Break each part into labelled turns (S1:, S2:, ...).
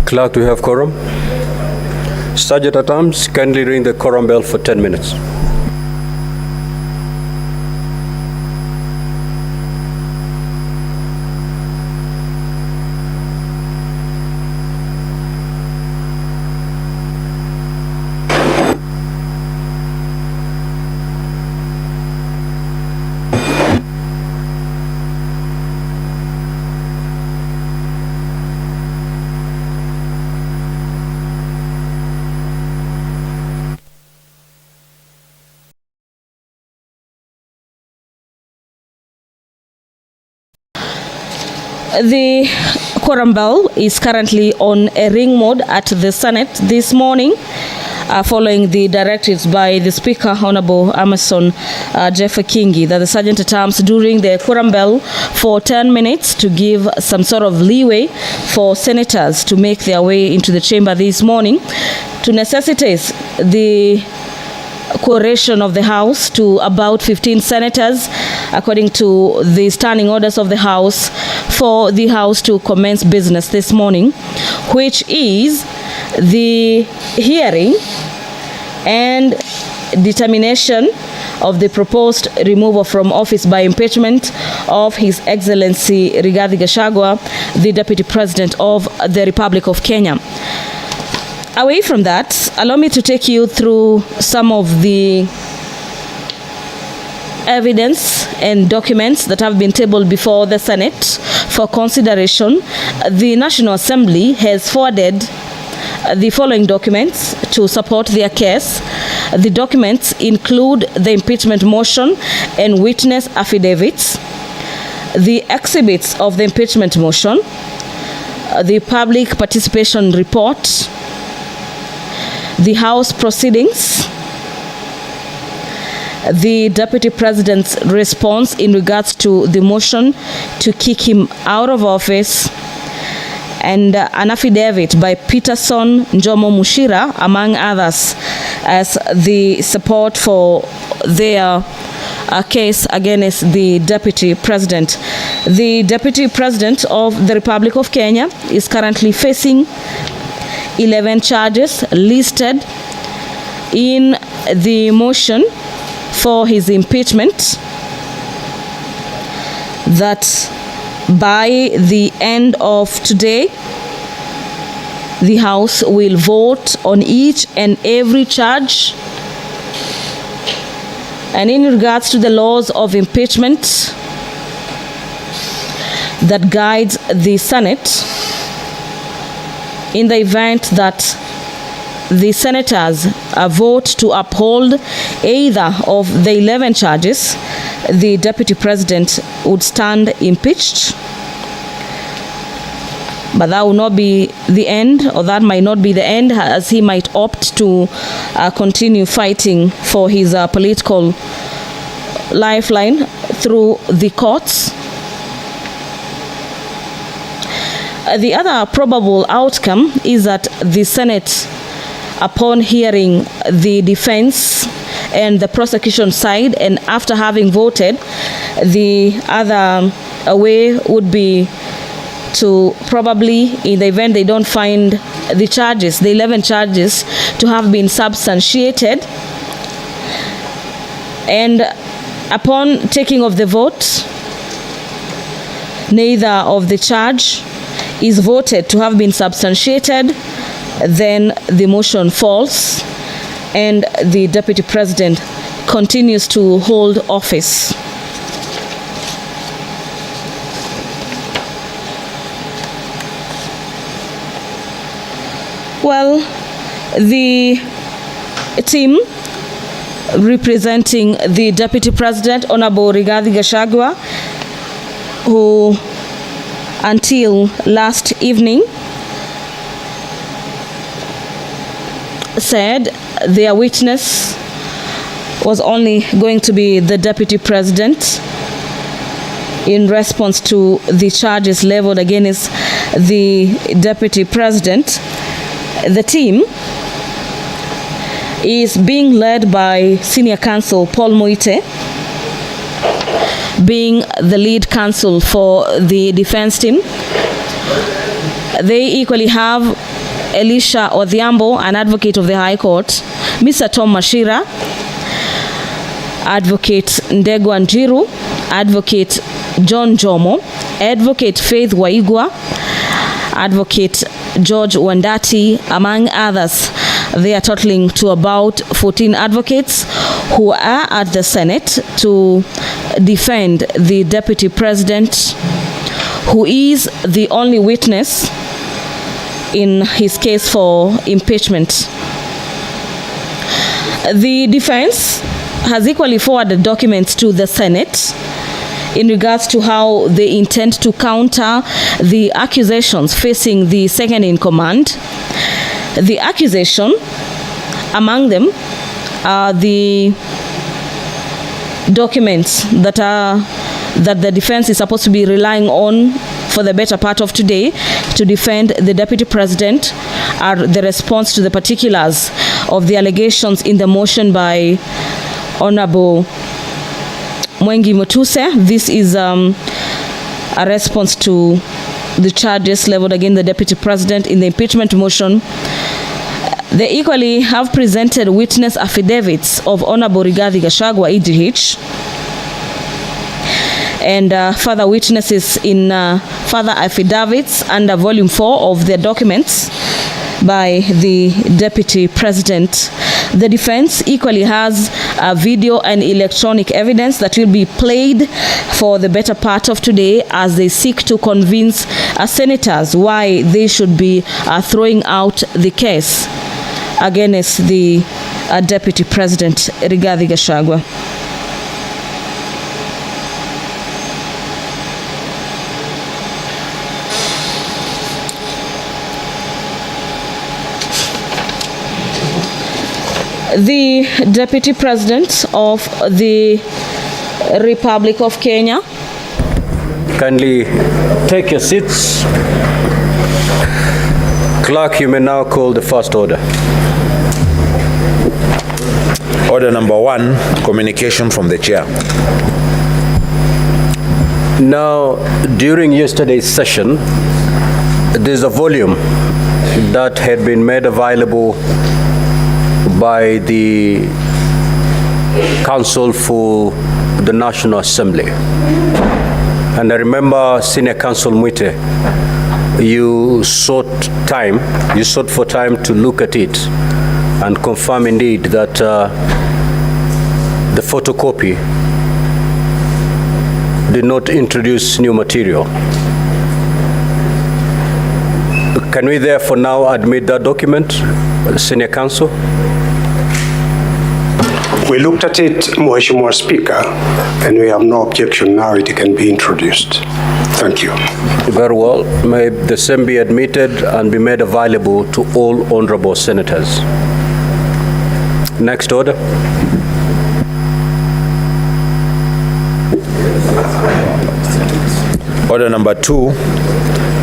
S1: Clerk, do we have quorum? Sergeant at Arms, kindly ring the quorum bell for 10 minutes.
S2: The quorum bell is currently on a ring mode at the Senate this morning, following the directives by the Speaker, Honorable Amason Jeffer Kingi, that the Sergeant at Arms during the quorum bell for 10 minutes to give some sort of leeway for senators to make their way into the chamber this morning, to necessitate the quoration of the House to about 15 senators, according to the standing orders of the House, for the House to commence business this morning, which is the hearing and determination of the proposed removal from office by impeachment of His Excellency Rigathi Gachagua, the Deputy President of the Republic of Kenya. Away from that, allow me to take you through some of the evidence and documents that have been tabled before the Senate for consideration. The National Assembly has forwarded the following documents to support their case. The documents include the impeachment motion and witness affidavits, the exhibits of the impeachment motion, the public participation report, the House proceedings, the Deputy President's response in regards to the motion to kick him out of office, and an affidavit by Peterson Njomo Mushira, among others, as the support for their case against the Deputy President. The Deputy President of the Republic of Kenya is currently facing 11 charges listed in the motion for his impeachment, that by the end of today, the House will vote on each and every charge. And in regards to the laws of impeachment that guides the Senate, in the event that the senators vote to uphold either of the 11 charges, the Deputy President would stand impeached. But that will not be the end, or that might not be the end, as he might opt to continue fighting for his political lifeline through the courts. The other probable outcome is that the Senate, upon hearing the defense and the prosecution side, and after having voted, the other way would be to probably, in the event they don't find the charges, the 11 charges, to have been substantiated. And upon taking of the vote, neither of the charge is voted to have been substantiated, then the motion falls and the Deputy President continues to hold office. Well, the team representing the Deputy President, Honorable Rigathi Gachagua, who until last evening said their witness was only going to be the Deputy President in response to the charges leveled against the Deputy President. The team is being led by Senior Counsel Paul Moite, being the lead counsel for the defense team. They equally have Elisha Odhiambo, an advocate of the High Court, Mr. Tom Mashira, Advocate Ndegwa Njiru, Advocate John Jomo, Advocate Faith Waigwa, Advocate George Wandati, among others. They are totaling to about 14 advocates who are at the Senate to defend the Deputy President, who is the only witness in his case for impeachment. The defense has equally forwarded documents to the Senate in regards to how they intend to counter the accusations facing the second in command. The accusation, among them, are the documents that the defense is supposed to be relying on for the better part of today to defend the Deputy President, are the response to the particulars of the allegations in the motion by Honorable Mwengi Mutuse. This is a response to the charges leveled against the Deputy President in the impeachment motion. They equally have presented witness affidavits of Honorable Rigathi Gachagua, EGH, and further witnesses in further affidavits under Volume 4 of their documents by the Deputy President. The defense equally has video and electronic evidence that will be played for the better part of today as they seek to convince senators why they should be throwing out the case against the Deputy President Rigathi Gachagua. The Deputy President of the Republic of Kenya.
S1: Kindly take your seats. Clerk, you may now call the first order.
S3: Order number 1, communication from the chair.
S1: Now, during yesterday's session, there's a volume that had been made available by the Council for the National Assembly. And I remember Senior Counsel Mwite, you sought for time to look at it and confirm indeed that the photocopy did not introduce new material. Can we therefore now admit that document, Senior Counsel?
S4: We looked at it, Mheshimiwa Speaker, and we have no objection now. It can be introduced. Thank you.
S1: Very well. May the same be admitted and be made available to all honorable senators. Next order.
S3: Order number 2,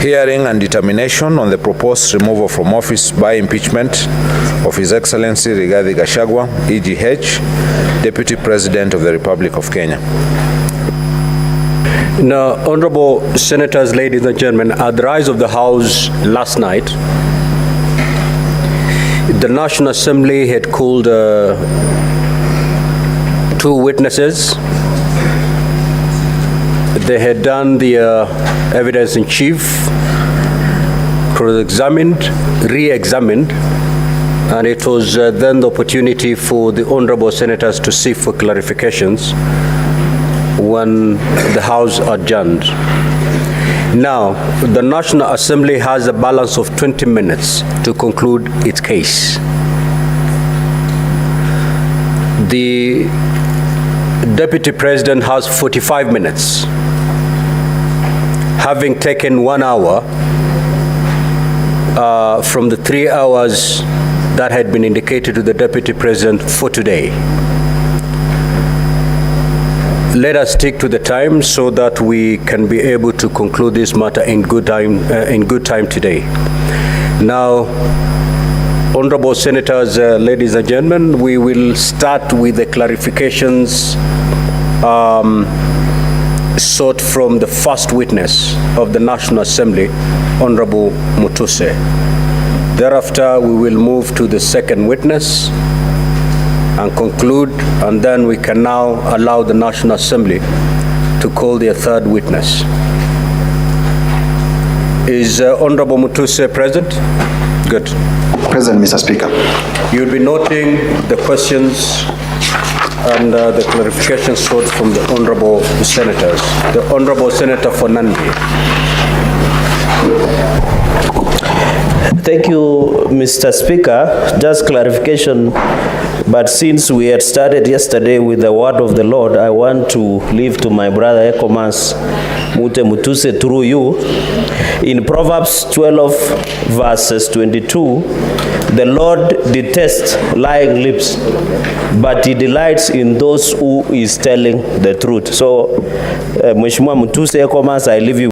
S3: hearing and determination on the proposed removal from office by impeachment of His Excellency Rigathi Gachagua, EGH, Deputy President of the Republic of Kenya.
S1: Now, honorable senators, ladies and gentlemen, at the rise of the House last night, the National Assembly had called 2 witnesses. They had done the evidence in chief, cross-examined, re-examined, and it was then the opportunity for the honorable senators to seek for clarifications when the House adjourned. Now, the National Assembly has a balance of 20 minutes to conclude its case. The Deputy President has 45 minutes. Having taken 1 hour from the 3 hours that had been indicated to the Deputy President for today. Let us stick to the time so that we can be able to conclude this matter in good time today. Now, honorable senators, ladies and gentlemen, we will start with the clarifications sought from the first witness of the National Assembly, Honorable Mutuse. Thereafter, we will move to the second witness and conclude, and then we can now allow the National Assembly to call their third witness. Is Honorable Mutuse present? Good.
S5: Present, Mr. Speaker.
S1: You'll be noting the questions and the clarifications sought from the Honorable Senators. The Honorable Senator for Nandi.
S6: Thank you, Mr. Speaker. Just clarification, but since we had started yesterday with the word of the Lord, I want to leave to my brother Ekomas Mutuse through you. In Proverbs 12 verses 22, the Lord detests lying lips, but he delights in those who is telling the truth. So, Mheshimiwa Mutuse Ekomas, I leave you